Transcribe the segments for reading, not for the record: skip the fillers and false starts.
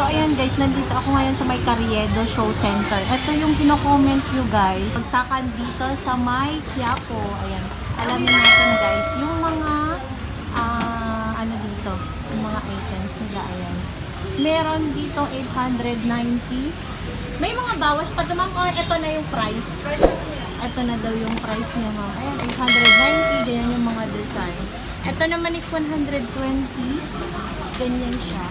So, ayan guys, nandito ako ngayon sa may Carriedo Show Center. Ito yung kino-comment nyo guys. Pagsakan dito sa may Quiapo. Ayan, alamin natin guys, yung mga, ano dito, yung mga items nila, ayan. Meron dito 890. May mga bawas pa naman, or ito na yung price. Ito na daw yung price niya, ma'am. Ayan, 890, ganyan yung mga design. Ito naman is 120. Ganyan siya.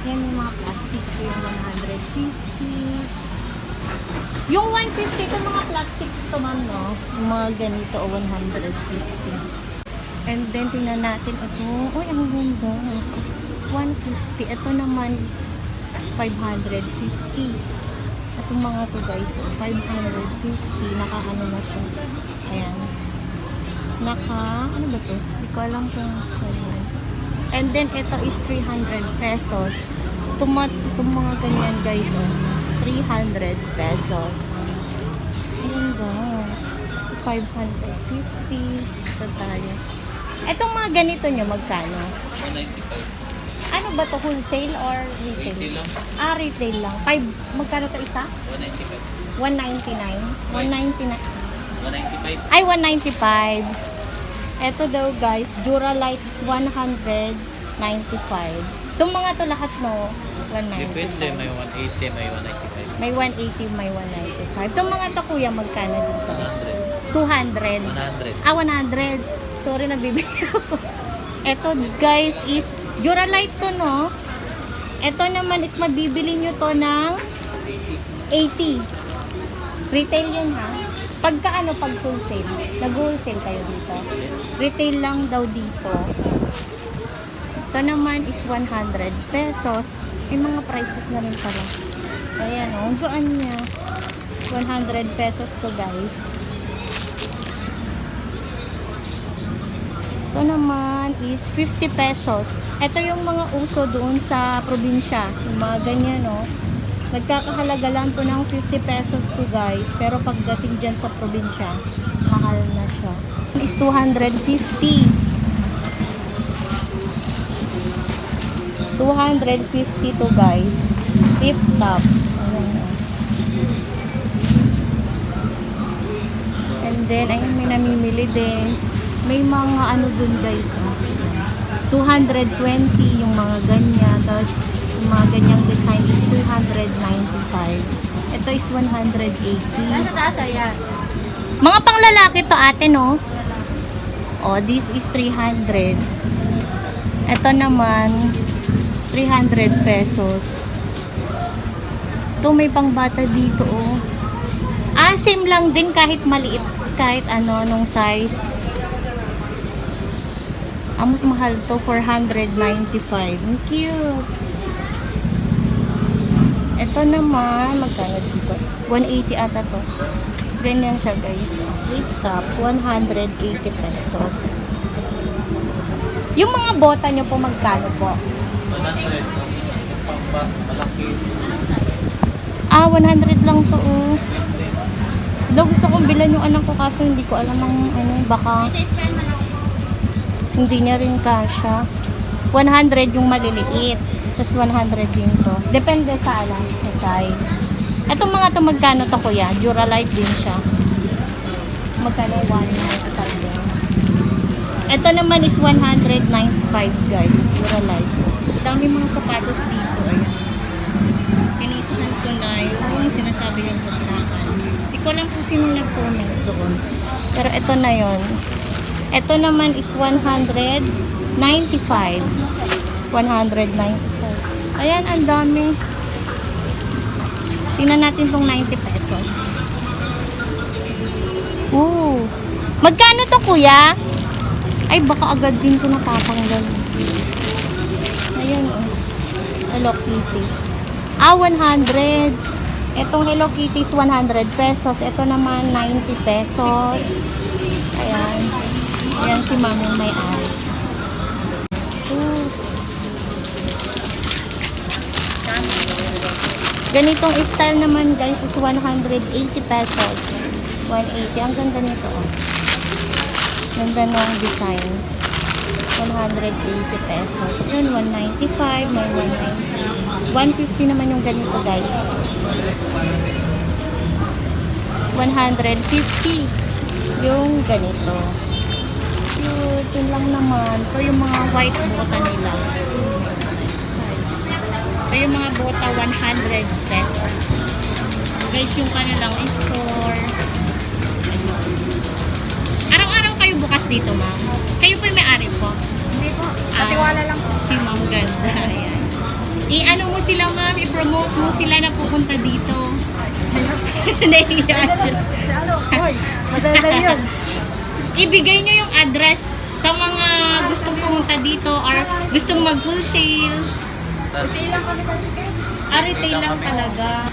Yan yung mga plastic. Ito yung 150. Yung 150, ito mga plastic ito, ma'am, no? Yung mga ganito, 150. And then, tingnan natin ito. Uy, ang ganda. 150. Ito naman is 550. Itong mga to guys, 550. Naka-ano na siya. Ayan. Ano ba to? Hindi ko alam kung ayan. And then, ito is 300 pesos. Itong mga ganyan guys, 300 pesos. Ayan ba? 550. Ito tayo. Itong mga ganito nyo, magkano? 195. Ano ba to? Wholesale or retail? Retail lang. Retail lang. Magkano to isa? 195. 199. 199. 195. Ay, 195. Ito daw guys, Duralite is 195. Itong mga to lahat no, 195. Depende, may 180, may 195. May 180, may 195. Itong mga to kuya, magkano dito? 100. 200. 100. 100. Sorry, nagbibigay ako. Ito guys is Duralite to no. Ito naman is mabibili nyo to ng 80. Retail yun ha. Pag wholesale, nag-wholesale kayo dito. Retail lang daw dito. Ito naman is 100 pesos. May mga prices na rin pala. Ayan o, gaan niya. 100 pesos to guys. Ito naman is 50 pesos. Ito yung mga uso doon sa probinsya. Yung mga ganyan o. Nagkakahalaga lang to ng 50 pesos to guys. Pero pagdating dyan sa probinsya, mahal na siya. Is 250. 250 to guys. Tip top. Ayan. And then, ayun, may namimili din. May mga ano dun guys. 220 yung mga ganyan. Tapos, yung mga ganyang design is 295. Ito is 180. Nasa taas yan. Mga panglalaki to ate, no? Oh, this is 300. Ito naman, 300 pesos. Ito may pangbata dito, oh. Same lang din kahit maliit. Kahit ano, nung size. Mas mahal to, 495. Ang cute. Ito naman, magkano dito? 180 ata to. Ganyan siya guys. Flip top, 180 pesos. Yung mga bota nyo po, magkano po? 100. Malaki. 100 lang to, oh. Lo, gusto kong bilan yung anak ko kaso hindi ko alam ang ano, baka hindi niya rin kasha. 100 yung maliliit. Tapos 100 din to. Depende sa size. Etong mga to magkano to kuya? Duralite din siya. Magkano? 195 din. Ito naman is 195 guys. Duralite. Dami mga sapatos dito. Ayan. Pinutuhan ko na yung sinasabi yung pagsakan. Hindi ko lang kung sino nag-comment doon. Pero ito na yon. Ito naman is 195. 195. Ayan, ang dami. Tingnan natin tong 90 pesos. Ooh. Magkano to kuya? Ay, baka agad din ko napapanggal. Ayan, oh. Hello Kitty. 100. Itong Hello Kitty is 100 pesos. Ito naman, 90 pesos. Ayan. Ayan si mami may-ari. Ganitong style naman guys is 180 pesos. 180. Ang ganda nito, oh. Ganda ng design. 180 pesos. Yun, 195, may 190. 150 naman yung ganito, guys. 150 yung ganito. Cute. Yun lang naman. Ito yung mga white bota nila. Ito yung mga bota, 100 pesos. Guys, yung kanilang store. Araw-araw kayo bukas dito, ma'am? Kayo po yung may-ari po? Hindi po. Katiwala lang po. Si Ma'am Ganda. Ayan. I-ano mo sila, ma'am? I-promote mo sila na pupunta dito. Nahiya siya. Si ano? Hoy, madali yun. Ibigay nyo yung address sa mga gustong pumunta dito or gustong mag-wholesale. Hindi lang kami kasi kayo. Retail lang talaga.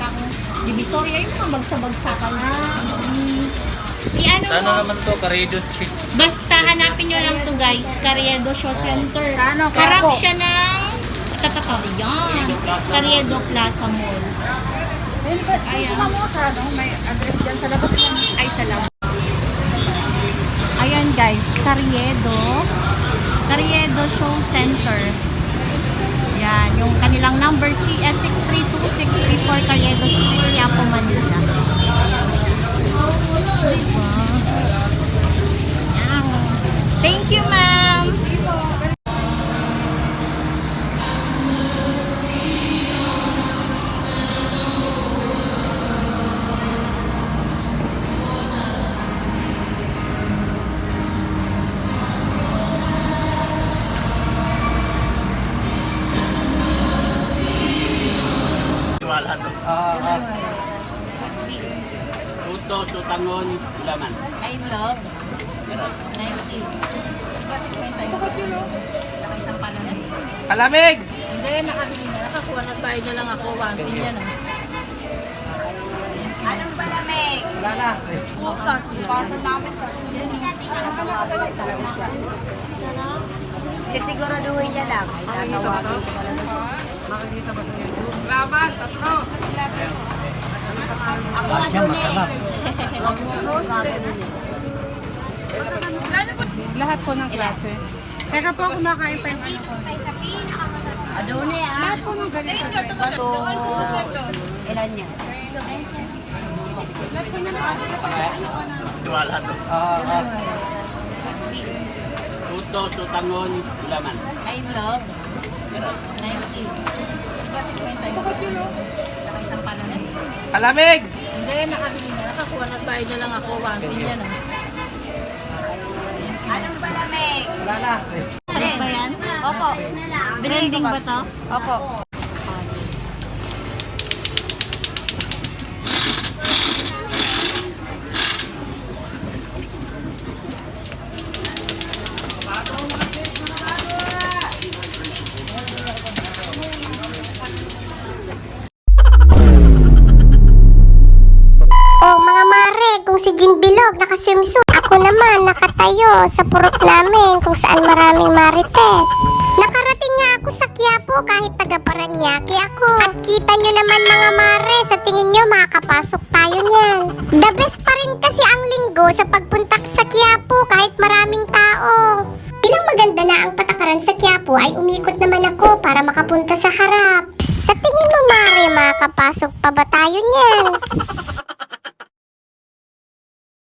Divisoria yung mga bagsa-bagsakan na. I-ano mo? Sana naman to, Carriedo cheese. Basta hanapin nyo lang to guys. Carriedo Show Center. Sa ano? Harap Quiapo. siya ng tatatabi yan. Carriedo Plaza Mall. Ayun. Ayun. Mo sa ano? May address dyan sa labas lang. Ay, salamat. Ayan guys, Carriedo Show Center. Yan, yung kanilang number CS632634 Carriedo Street, Quiapo, Manila. Diba? Yan. Thank you, ma'am. Puto, sutangon, gulaman. I love. Meron. 90. Bakit yun o? Alamig! Hindi, nakabili na. Nakakuha na tayo na lang ako. 1 yan ah. Anong balamig? Wala na. Bukas. Bukasan namin sa... Sige, siguraduhin niya lang. Ay, tatawagin ko talaga. Makikita ba ito? Laban, tatlo. Ako masarap. Lahat po ng klase. Teka po, kumakain pa yung ano ko. Adone ah. Lahat po ng ganito. Ito. Ilan niya? Lahat po ng Wala to. Puto, sutangon, gulaman. I love. Meron. 90. Bakit yun o? Alamig! Hindi, nakabili na. Nakakuha na tayo na lang ako. 1 yan ah. Anong balamig? Wala na. Sarap ba yan? Opo. Blending ba to? Opo. Oh, mga mare, kung si Jean Bilog nakaswimsuit, ako naman nakatayo sa purok namin kung saan maraming marites. Nakarating nga ako sa Quiapo kahit taga Paranaque ako. At kita nyo naman mga mare, sa tingin nyo makakapasok tayo niyan. The best pa rin kasi ang linggo sa pagpunta sa Quiapo kahit maraming tao. Bilang maganda na ang patakaran sa Quiapo ay umikot naman ako para makapunta sa harap. Psst, sa tingin mo mare, makakapasok pa ba tayo niyan?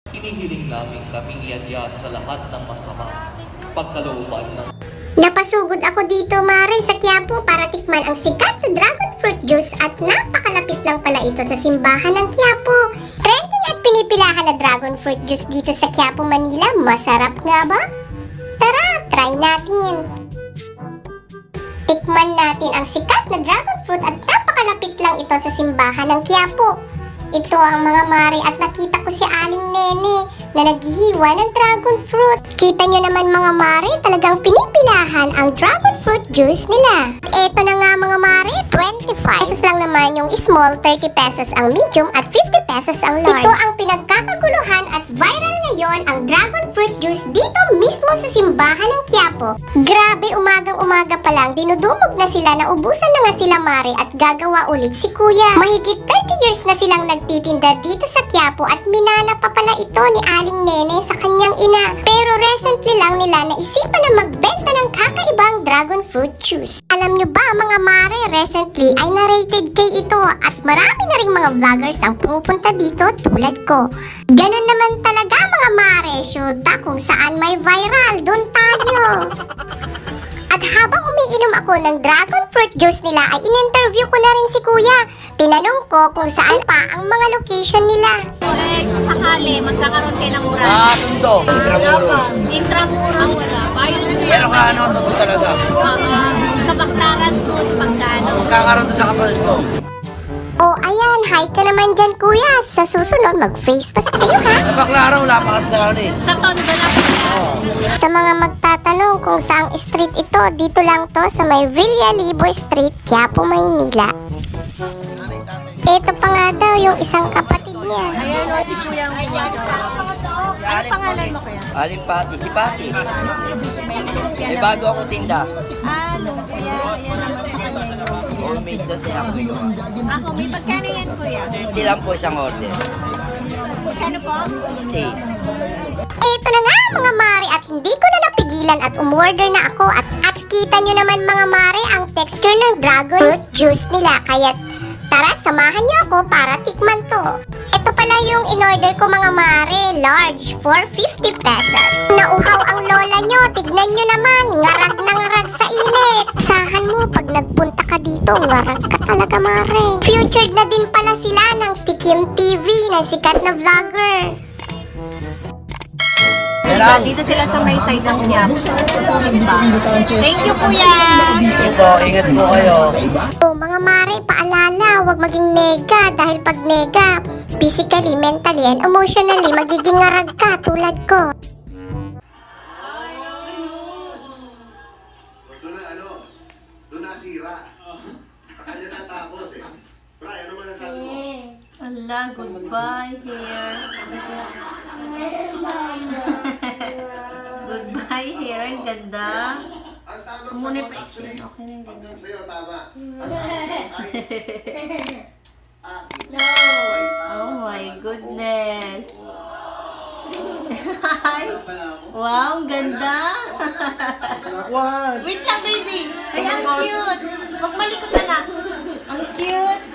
Hinihiling namin kaming iadya sa lahat ng masama, pagkalooban ng Napasugod ako dito, Mare, sa Quiapo para tikman ang sikat na dragon fruit juice at napakalapit lang pala ito sa simbahan ng Quiapo. Trending at pinipilahan na dragon fruit juice dito sa Quiapo, Manila. Masarap nga ba? Tara, try natin. Tikman natin ang sikat na dragon fruit at napakalapit lang ito sa simbahan ng Quiapo. Ito ang mga mare at nakita ko si Aling Nene na naghihiwa ng dragon fruit. Kita nyo naman mga mare, talagang pinipilahan ang dragon fruit juice nila. At eto na nga mga mare, 25 pesos lang naman yung small, 30 pesos ang medium at 50 pesos ang large. Ito ang pinagkakaguluhan at viral ngayon ang dragon fruit juice dito mismo sa simbahan ng Quiapo. Quiapo. Grabe, umagang-umaga pa lang, dinudumog na sila na ubusan na nga sila Mare at gagawa ulit si Kuya. Mahigit 30 years na silang nagtitinda dito sa Quiapo at minana pa pala ito ni Aling Nene sa kanyang ina. Pero recently lang nila naisipan na magbenta ng kakaibang dragon fruit juice. Alam nyo ba mga Mare, recently ay na-rated K ito at marami na ring mga vloggers ang pumupunta dito tulad ko. Ganon naman talaga mga Mare, syuta kung saan may viral, dun tayo. At habang umiinom ako ng dragon fruit juice nila ay in-interview ko na rin si Kuya. Tinanong ko kung saan pa ang mga location nila. Kung sakali, magkakaroon kayo ng branch. Tundo. Intramuros, wala. Bayon Pero tundo talaga. sa Baclaran Sur, pagkano. Kakaroon to sa kapatid ko. O ayan, hi ka naman dyan Kuya. Sa susunod mag-face pass tayo ha. Sa Baclaran, wala pa kasi sa kanin. Sa Tondo lang po. Sa mga magtatanong kung saang street ito, dito lang to sa may Villalibo Street, Quiapo, Maynila. Ito pa nga daw yung isang kapatid niya. Ayan o, si Kuya ang Ano pangalan mo Kuya? Aling Pati, si Pati. May bago akong tinda. Ano, Kuya? Ayan naman sa kanya yung... Homemade to din ako gawa. Ako, may pagkano yan Kuya? Stay lang po isang order. Pagkano po? Stay. Ito na nga mga Mare at hindi ko na napigilan at umorder na ako at kita nyo naman mga Mare ang texture ng dragon fruit juice nila kaya tara samahan nyo ako para tikman to. Ito pala yung in-order ko mga Mare, large for 50 pesos. Nauhaw ang lola nyo, tignan nyo naman, ngarag na ngarag sa init. Sahan mo pag nagpunta ka dito, ngarag ka talaga Mare. Featured na din pala sila ng Tikim TV ng sikat na vlogger. Dito sila sa may side ng Quiapo. Thank you Kuya! Ito po, ingat po kayo. Oh, mga Mare, paalala, huwag maging nega dahil pag nega, physically, mentally, and emotionally, magiging ngarag ka tulad ko. Doon na doon nasira. Sa kanya natapos eh. Bray, ano masasabi mo? Ala, goodbye hair. Goodbye hair, ang ganda. Ang tamang Muna sagot pa actually, okay na din. hanggang sa'yo tama. Ang tamang sagot ay akin. Oh my goodness. Wow, ang ganda. Wait lang baby! Ay, ang cute! Huwag malikot na lang. Ang cute.